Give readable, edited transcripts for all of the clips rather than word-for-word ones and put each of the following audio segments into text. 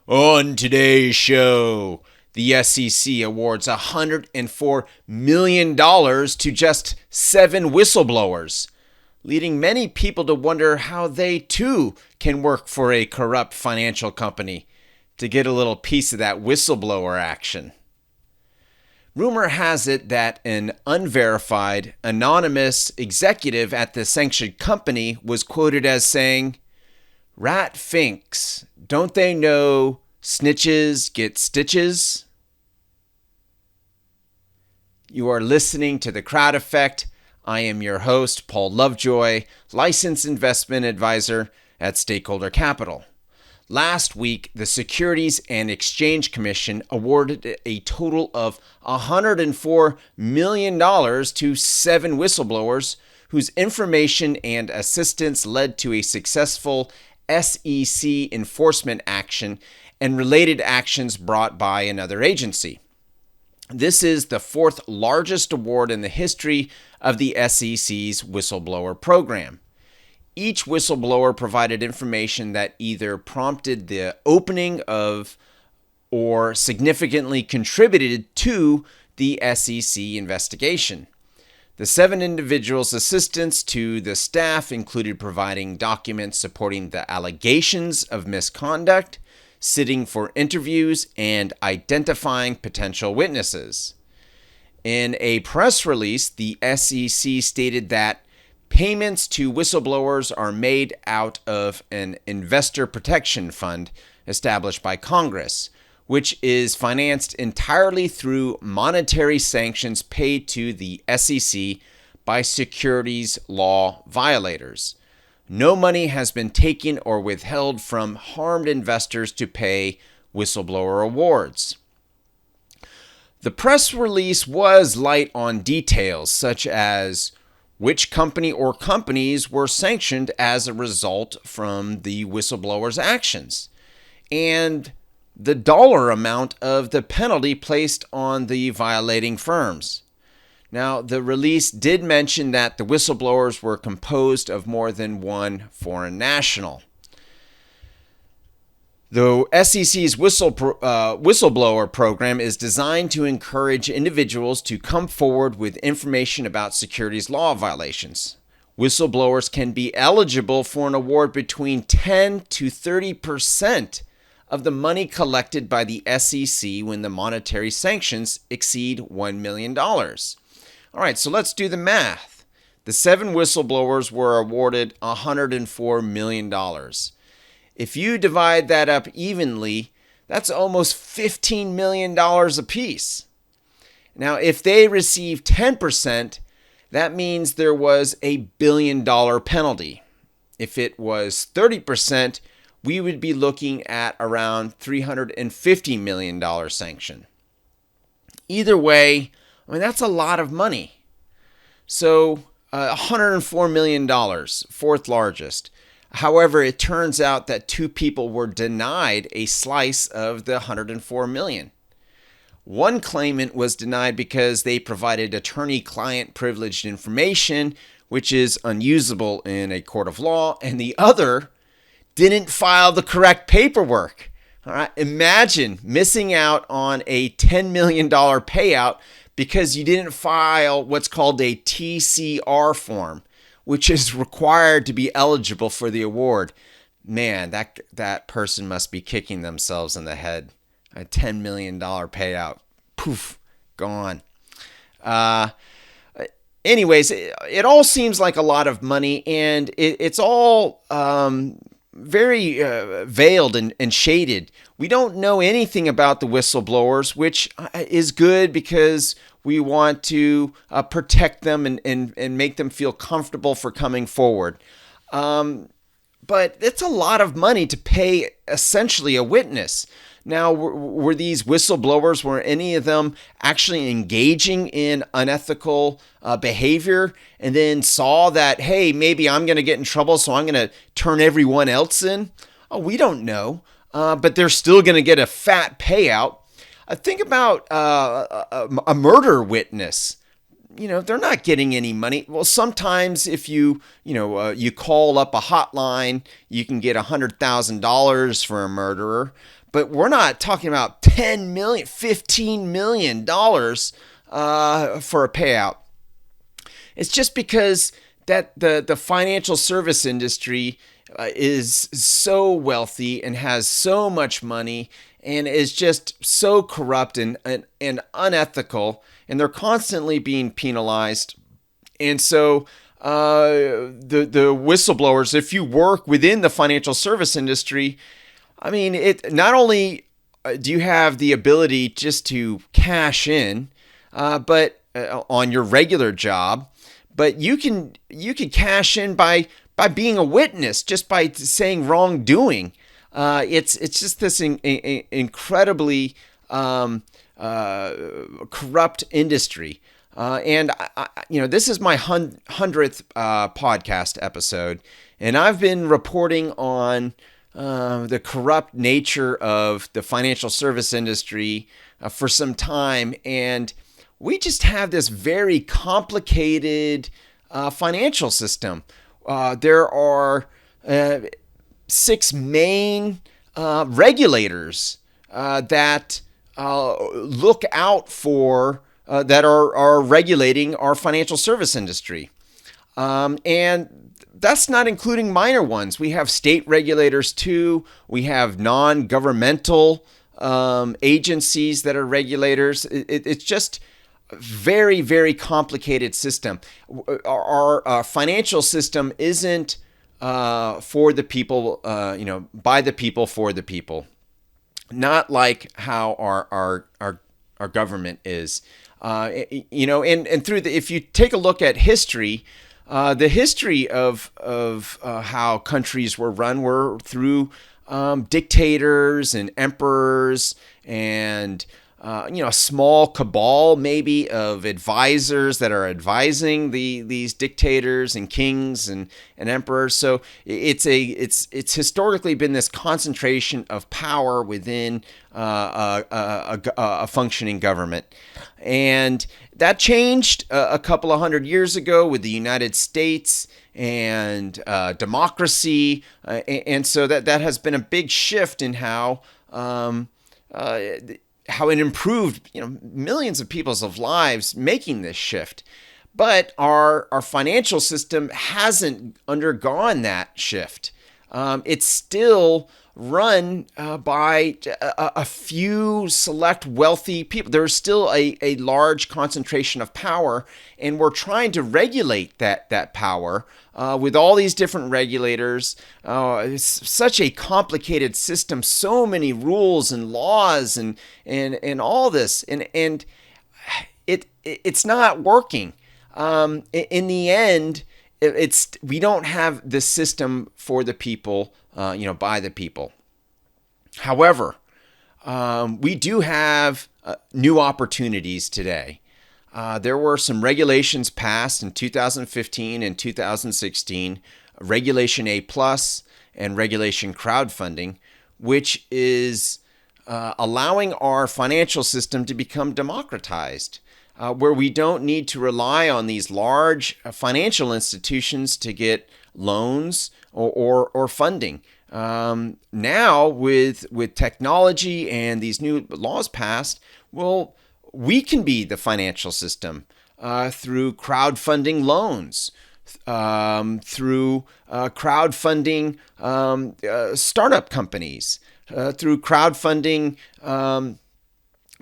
On today's show, the SEC awards $104 million to just 7 whistleblowers, leading many people to wonder how they too can work for a corrupt financial company to get a little piece of that whistleblower action. Rumor has it that an unverified, anonymous executive at the sanctioned company was quoted as saying, "Rat finks, don't they know snitches get stitches?" You are listening to The Crowd Effect. I am your host, Paul Lovejoy, licensed investment advisor at Stakeholder Capital. Last week, the Securities and Exchange Commission awarded a total of $104 million to 7 whistleblowers whose information and assistance led to a successful SEC enforcement action and related actions brought by another agency. This is the 4th largest award in the history of the SEC's whistleblower program. Each whistleblower provided information that either prompted the opening of or significantly contributed to the SEC investigation. The 7 individuals' assistance to the staff included providing documents supporting the allegations of misconduct, sitting for interviews, and identifying potential witnesses. In a press release, the SEC stated that payments to whistleblowers are made out of an investor protection fund established by Congress, which is financed entirely through monetary sanctions paid to the SEC by securities law violators. No money has been taken or withheld from harmed investors to pay whistleblower awards. The press release was light on details such as which company or companies were sanctioned as a result from the whistleblower's actions, and the dollar amount of the penalty placed on the violating firms. Now, the release did mention that the whistleblowers were composed of more than one foreign national. The SEC's whistleblower program is designed to encourage individuals to come forward with information about securities law violations. Whistleblowers can be eligible for an award between 10 to 30% of the money collected by the SEC when the monetary sanctions exceed $1 million. All right, so let's do the math. The 7 whistleblowers were awarded $104 million. If you divide that up evenly, that's almost $15 million apiece. Now, if they received 10%, that means there was a $1 billion penalty. If it was 30%, we would be looking at around $350 million sanction. Either way, that's a lot of money. So $104 million, 4th largest. However, it turns out that 2 people were denied a slice of the $104 million. One claimant was denied because they provided attorney-client privileged information, which is unusable in a court of law, and the other didn't file the correct paperwork. All right, imagine missing out on a $10 million payout because you didn't file what's called a TCR form, which is required to be eligible for the award. Man, that person must be kicking themselves in the head. A $10 million payout. Poof, gone. Anyways, it all seems like a lot of money, and it's all very veiled and shaded. We don't know anything about the whistleblowers, which is good because we want to protect them and make them feel comfortable for coming forward. But it's a lot of money to pay essentially a witness. Now, were these whistleblowers, were any of them actually engaging in unethical behavior and then saw that, hey, maybe I'm going to get in trouble, so I'm going to turn everyone else in? Oh, we don't know. But they're still going to get a fat payout. Think about a murder witness. they're not getting any money. Well, sometimes if you call up a hotline, you can get $100,000 for a murderer. But we're not talking about $10 million, $15 million for a payout. It's just because that the financial service industry is so wealthy and has so much money and is just so corrupt and unethical, and they're constantly being penalized. And so the whistleblowers, if you work within the financial service industry, I mean, it not only do you have the ability just to cash in, but on your regular job, but you can cash in by being a witness, just by saying wrongdoing. It's just this incredibly corrupt industry. And this is my 100th podcast episode, and I've been reporting on the corrupt nature of the financial service industry for some time, and we just have this very complicated financial system. There are 6 main regulators that look out for that are regulating our financial service industry, and that's not including minor ones. We have state regulators too. We have non-governmental agencies that are regulators. It's just a very, very complicated system. Our financial system isn't for the people, by the people, for the people. Not like how our government is. And through if you take a look at history, the history of how countries were run were through dictators and emperors and a small cabal maybe of advisors that are advising these dictators and kings and emperors. So it's historically been this concentration of power within a functioning government. And that changed a couple of hundred years ago with the United States and democracy. And so that has been a big shift in how it improved millions of people's lives making this shift. But our financial system hasn't undergone that shift. It's still run by a few select wealthy people. There's still a large concentration of power, and we're trying to regulate that power with all these different regulators. It's such a complicated system, so many rules and laws and all this, and it's not working. In the end, we don't have the system for the people, by the people. However, we do have new opportunities today. There were some regulations passed in 2015 and 2016, Regulation A+ and Regulation Crowdfunding, which is allowing our financial system to become democratized, where we don't need to rely on these large financial institutions to get loans or funding. Now with technology and these new laws passed, well, we can be the financial system through crowdfunding loans, through crowdfunding startup companies, through crowdfunding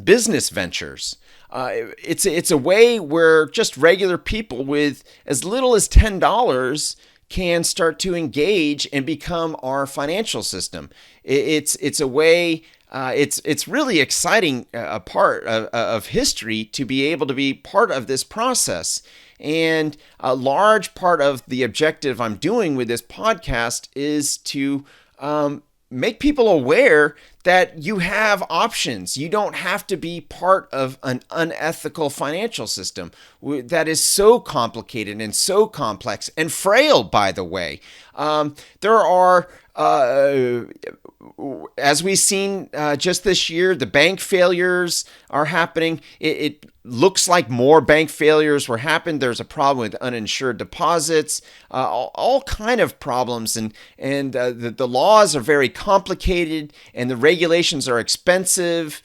business ventures. It's a way where just regular people with as little as $10 can start to engage and become our financial system. It's a way. It's really exciting a part of history to be able to be part of this process. And a large part of the objective I'm doing with this podcast is to make people aware that you have options. You don't have to be part of an unethical financial system that is so complicated and so complex and frail, by the way. There are, as we've seen just this year, the bank failures are happening. looks like more bank failures were happened. There's a problem with uninsured deposits, all kind of problems, and the laws are very complicated, and the regulations are expensive,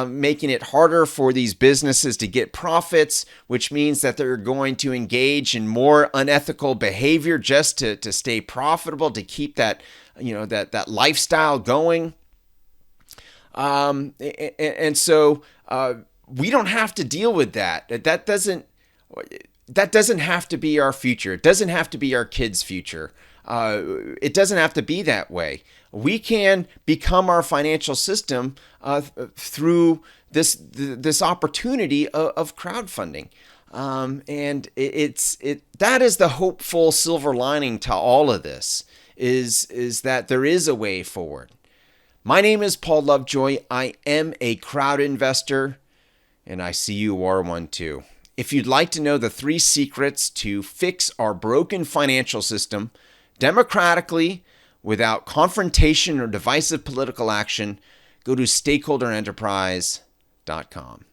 making it harder for these businesses to get profits, which means that they're going to engage in more unethical behavior just to stay profitable, to keep that that lifestyle going. And so we don't have to deal with that. That doesn't have to be our future. It doesn't have to be our kids' future. It doesn't have to be that way. We can become our financial system through this opportunity of crowdfunding. And that is the hopeful silver lining to all of this, is that there is a way forward. My name is Paul Lovejoy. I am a crowd investor, and I see you are one too. If you'd like to know the 3 secrets to fix our broken financial system democratically, without confrontation or divisive political action, go to stakeholderenterprise.com.